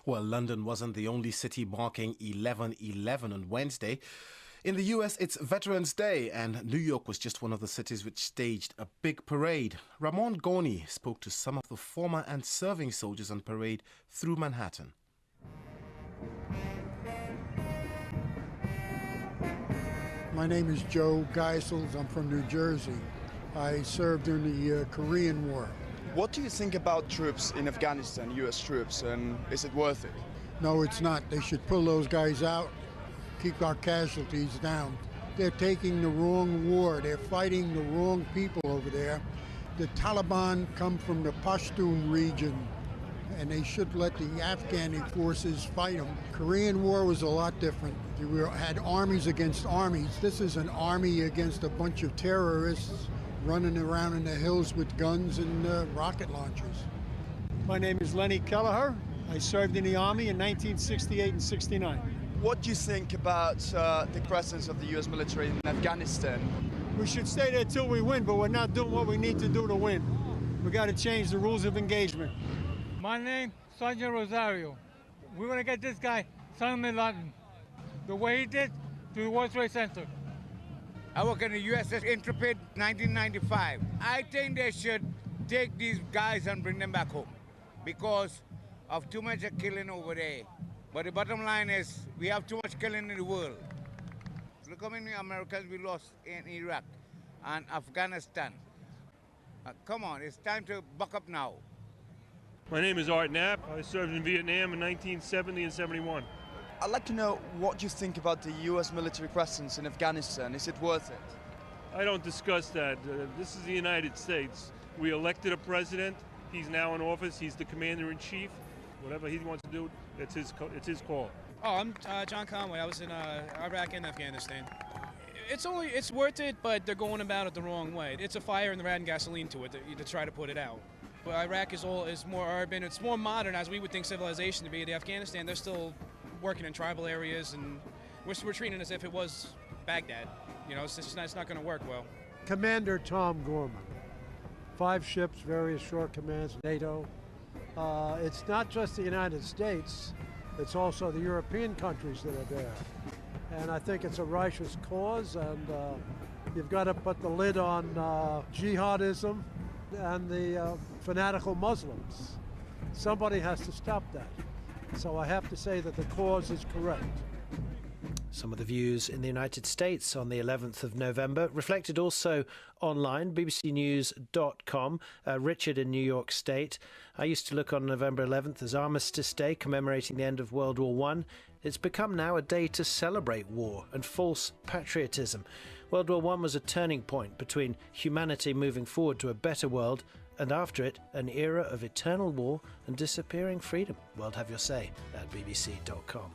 Well, London wasn't the only city marking 11/11 on Wednesday. In the US, it's Veterans Day, and New York was just one of the cities which staged a big parade. Ramón Goñi spoke to some of the former and serving soldiers on parade through Manhattan. My name is Joe Geisels. I'm from New Jersey. I served during the Korean War. What do you think about troops in Afghanistan, US troops, and is it worth it? No, it's not. They should pull those guys out, keep our casualties down. They're taking the wrong war. They're fighting the wrong people over there. The Taliban come from the Pashtun region, and they should let the Afghani forces fight them. Korean War was a lot different. We had armies against armies. This is an army against a bunch of terrorists running around in the hills with guns and rocket launchers. My name is Lenny Kelleher. I served in the Army in 1968 and 69. What do you think about the presence of the US military in Afghanistan? We should stay there till we win, but we're not doing what we need to do to win. We got to change the rules of engagement. My name, Sergeant Rosario. We want to get this guy, Osama bin Laden, the way he did to the World Trade Center. I work in the USS Intrepid, 1995. I think they should take these guys and bring them back home because of too much killing over there. But the bottom line is we have too much killing in the world. Look how many Americans we lost in Iraq and Afghanistan. Come on, it's time to buck up now. My name is Art Knapp. I served in Vietnam in 1970 and 71. I'd like to know what you think about the US military presence in Afghanistan. Is it worth it? I don't discuss that. This is the United States. We elected a president. He's now in office. He's the commander-in-chief. Whatever he wants to do, it's his call. Oh, I'm John Conway. I was in Iraq and Afghanistan. It's worth it, but they're going about it the wrong way. It's a fire and they're adding gasoline to it to try to put it out. But Iraq is more urban. It's more modern, as we would think civilization to be. The Afghanistan, they're still working in tribal areas, and we're treating it as if it was Baghdad. You know, it's not going to work well. Commander Tom Gorman. 5 ships, various shore commands, NATO. It's not just the United States, it's also the European countries that are there. And I think it's a righteous cause, and you've got to put the lid on jihadism and the fanatical Muslims. Somebody has to stop that. So I have to say that the cause is correct. Some of the views in the United States on the 11th of November reflected also online, bbcnews.com. Richard in New York State. I used to look on November 11th as Armistice Day, commemorating the end of World War I. It's become now a day to celebrate war and false patriotism. World War I was a turning point between humanity moving forward to a better world and after it, an era of eternal war and disappearing freedom. Well, have your say at bbc.com.